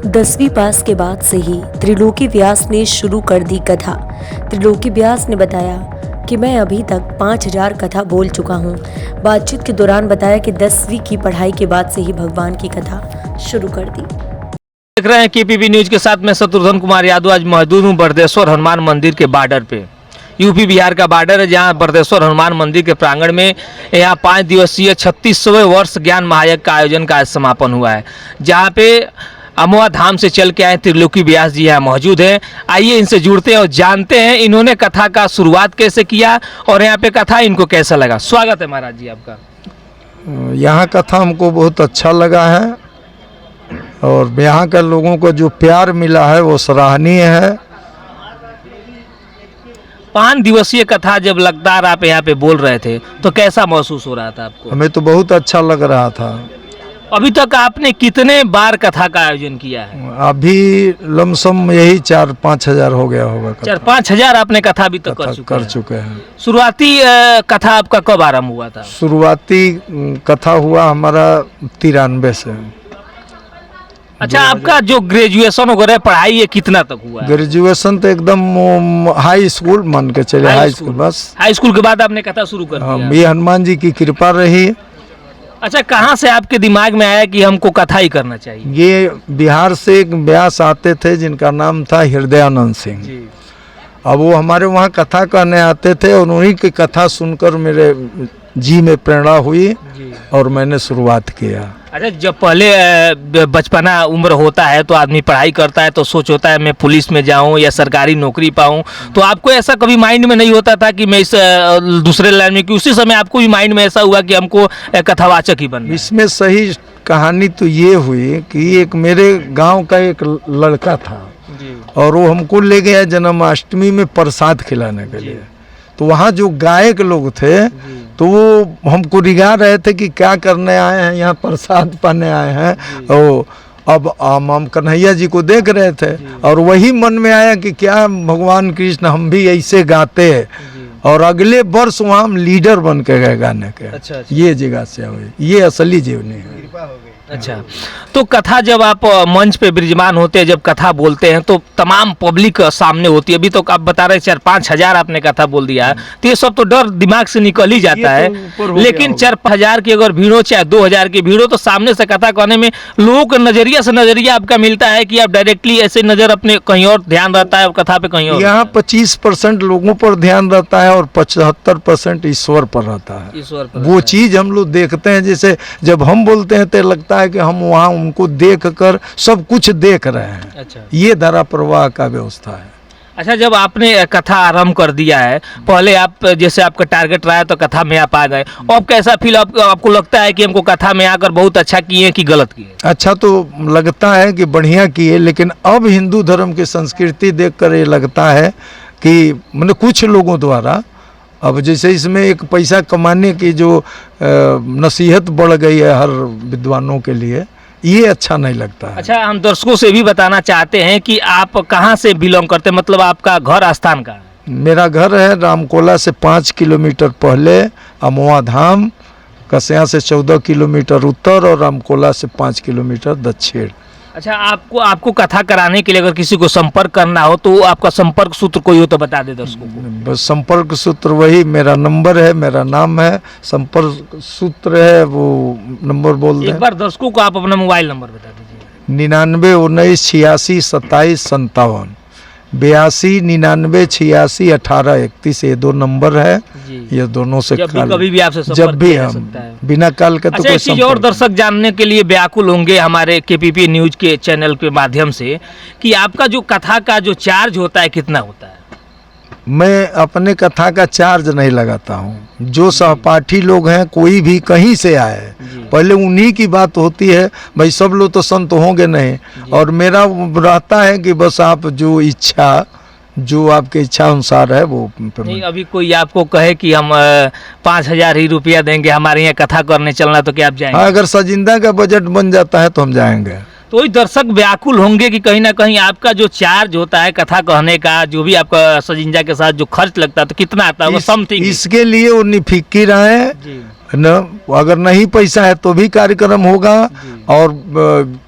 10वीं पास के बाद से ही त्रिलोकी व्यास ने शुरू कर दी कथा। त्रिलोकी व्यास ने बताया कि मैं अभी तक 5000 कथा बोल चुका हूँ। बातचीत के दौरान बताया कि 10वीं की पढ़ाई के बाद से ही भगवान की कथा शुरू कर दी। देख रहे हैं केपीपी न्यूज के साथ मैं शत्रुघ्न कुमार यादव। आज मौजूद हूँ बरदेश्वर हनुमान मंदिर के बॉर्डर पे। यूपी बिहार का बॉर्डर है, जहाँ बरदेश्वर हनुमान मंदिर के प्रांगण में यहाँ 5 दिवसीय 36वें वर्ष ज्ञान महायज्ञ का आयोजन का आज समापन हुआ है, जहाँ पे अमवा धाम से चल के आए त्रिलोकी व्यास जी यहाँ मौजूद हैं। आइए इनसे जुड़ते हैं और जानते हैं इन्होंने कथा का शुरुआत कैसे किया और यहाँ पे कथा इनको कैसा लगा। स्वागत है महाराज जी आपका। यहाँ कथा हमको बहुत अच्छा लगा है और यहाँ के लोगों को जो प्यार मिला है वो सराहनीय है। 5 दिवसीय कथा जब लगातार आप यहाँ पे बोल रहे थे तो कैसा महसूस हो रहा था आपको? हमें तो बहुत अच्छा लग रहा था। अभी तक आपने कितने बार कथा का आयोजन किया है? अभी लमसम यही 4-5 हजार हो गया होगा। 4-5 हजार आपने कथा अभी तक कर चुके हैं। शुरुआती कथा आपका कब आरंभ हुआ था? शुरुआती कथा हुआ हमारा 93 से। अच्छा, आपका जो ग्रेजुएशन वगैरह पढ़ाई ये कितना तक हुआ है? ग्रेजुएशन तो एकदम हाई स्कूल मान के चले, हाई स्कूल। बस हाई स्कूल के बाद आपने कथा शुरू कर दिया? ये हनुमान जी की कृपा रही। अच्छा, कहाँ से आपके दिमाग में आया कि हमको कथा ही करना चाहिए? ये बिहार से एक व्यास आते थे जिनका नाम था हृदयानंद सिंह। अब वो हमारे वहाँ कथा करने आते थे और उन्हीं की कथा सुनकर मेरे जी में प्रेरणा हुई और मैंने शुरुआत किया। अच्छा, जब पहले बचपना उम्र होता है तो आदमी पढ़ाई करता है तो सोच होता है मैं पुलिस में जाऊं या सरकारी नौकरी पाऊं, तो आपको ऐसा कभी माइंड में नहीं होता था कि मैं इस दूसरे लाइन में, कि उसी समय आपको भी माइंड में ऐसा हुआ कि हमको कथावाचक ही बनना है? इसमें सही कहानी तो ये हुई कि एक मेरे गांव का एक लड़का था और वो हमको ले गया जन्माष्टमी में प्रसाद खिलाने के लिए। तो वहाँ जो गायक लोग थे तो वो हमको रिझा रहे थे कि क्या करने आए हैं, यहाँ प्रसाद पाने आए हैं। और अब हम कन्हैया जी को देख रहे थे और वही मन में आया कि क्या भगवान कृष्ण हम भी ऐसे गाते हैं। और अगले वर्ष वहाँ हम लीडर बन के गए गाने के। अच्छा। ये जगह से हुई, ये असली जीवनी है। अच्छा, तो कथा जब आप मंच पे विराजमान होते हैं, जब कथा बोलते हैं तो तमाम पब्लिक सामने होती है। अभी तो आप बता रहे 4-5 हजार आपने कथा बोल दिया है, तो ये सब तो डर दिमाग से निकल ही जाता है। लेकिन 4-5 हजार की अगर भीड़ हो चाहे 2000 की भीड़ हो, तो सामने से कथा करने में लोगों के नजरिया से नजरिया आपका मिलता है कि आप डायरेक्टली ऐसे नजर अपने कहीं और ध्यान रहता है और कथा पे कहीं और। यहाँ 25% लोगों पर ध्यान रहता है और 75% ईश्वर पर रहता है। ईश्वर पर वो चीज हम लोग देखते हैं। जैसे जब हम बोलते हैं तो लगता है कि हम वहाँ उनको देख कर सब कुछ देख रहे हैं। अच्छा। ये धारा प्रवाह का व्यवस्था है। अच्छा, जब आपने कथा आरंभ कर दिया है, पहले आप जैसे आपका टारगेट रहा है तो कथा में आप आ गए, अब कैसा फील आपको लगता है कि हमको कथा में आकर बहुत अच्छा किए कि गलत किए? अच्छा तो लगता है कि बढ़िया किए, लेकिन अब हिंदू धर्म की संस्कृति देखकर ये लगता है कि मतलब कुछ लोगों द्वारा अब जैसे इसमें एक पैसा कमाने की जो नसीहत बढ़ गई है हर विद्वानों के लिए, ये अच्छा नहीं लगता है। अच्छा, हम दर्शकों से भी बताना चाहते हैं कि आप कहाँ से बिलोंग करते हैं, मतलब आपका घर स्थान कहाँ है? मेरा घर है रामकोला से 5 किलोमीटर पहले, अमवा धाम, कसिया से 14 किलोमीटर उत्तर और रामकोला से 5 किलोमीटर दक्षिण। अच्छा, आपको कथा कराने के लिए अगर किसी को संपर्क करना हो तो आपका संपर्क सूत्र कोई हो तो बता दे दर्शकों को। बस संपर्क सूत्र वही मेरा नंबर है, मेरा नाम है, संपर्क सूत्र है वो नंबर बोल दें। एक बार दर्शकों को आप अपना मोबाइल नंबर बता दीजिए। 99 19 86 27 57, 82 99 86 18 31, ये 2 नंबर है। ये दोनों से कभी भी आपसे जब भी हम बिना काल के। अच्छा, तो एक चीज और दर्शक जानने के लिए व्याकुल होंगे हमारे केपीपी न्यूज के चैनल के माध्यम से कि आपका जो कथा का जो चार्ज होता है कितना होता है? मैं अपने कथा का चार्ज नहीं लगाता हूँ। जो सहपाठी लोग हैं, कोई भी कहीं से आए, पहले उन्हीं की बात होती है। भाई सब लोग तो संत होंगे नहीं, और मेरा रहता है कि बस आप जो आपके इच्छा अनुसार है वो। नहीं, अभी कोई आपको कहे कि हम 5000 ही रुपया देंगे, हमारे यहाँ कथा करने चलना, तो क्या आप जाएंगे? हाँ, अगर सजिंदा का बजट बन जाता है तो हम जाएंगे। तो वही दर्शक व्याकुल होंगे कि कहीं ना कहीं आपका जो चार्ज होता है कथा कहने का, जो भी आपका सजिंजा के साथ जो खर्च लगता है, तो कितना आता है वो समथिंग? इसके लिए वो निफिकिर है न अगर नहीं पैसा है तो भी कार्यक्रम होगा, और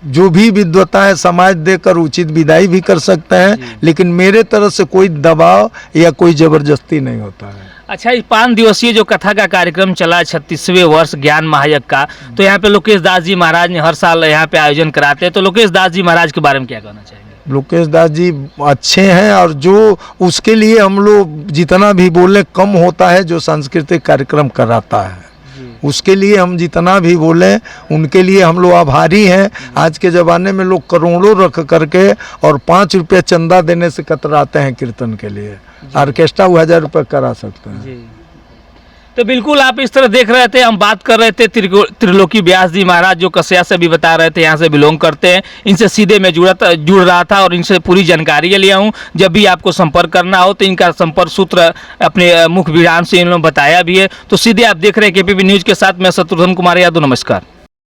जो भी विद्वता है समाज देकर उचित विदाई भी कर सकते हैं, लेकिन मेरे तरफ से कोई दबाव या कोई जबरदस्ती नहीं होता है। अच्छा, इस 5 दिवसीय जो कथा का कार्यक्रम चला 36वें वर्ष ज्ञान महायज्ञ का, तो यहाँ पे लोकेश दास जी महाराज ने हर साल यहाँ पे आयोजन कराते हैं, तो लोकेश दास जी महाराज के बारे में क्या कहना चाहेंगे? लोकेश दास जी अच्छे हैं, और जो उसके लिए हम लोग जितना भी बोले कम होता है, जो सांस्कृतिक कार्यक्रम कराता है उसके लिए हम जितना भी बोले उनके लिए हम लोग आभारी हैं। आज के ज़माने में लोग करोड़ों रख करके और 5 रुपये चंदा देने से कतराते हैं कीर्तन के लिए, ऑर्केस्ट्रा 1000 रुपये करा सकते हैं। तो बिल्कुल आप इस तरह देख रहे थे, हम बात कर रहे थे त्रिलोकी व्यास जी महाराज, जो कस्या से भी बता रहे थे, यहाँ से बिलोंग करते हैं। इनसे सीधे मैं जुड़ रहा था और इनसे पूरी जानकारी लिया हूँ। जब भी आपको संपर्क करना हो तो इनका संपर्क सूत्र अपने मुख विधान से इन्होंने बताया भी है। तो सीधे आप देख रहे हैं केपीबी न्यूज़ के साथ मैं शत्रुघ्न कुमार यादव, नमस्कार।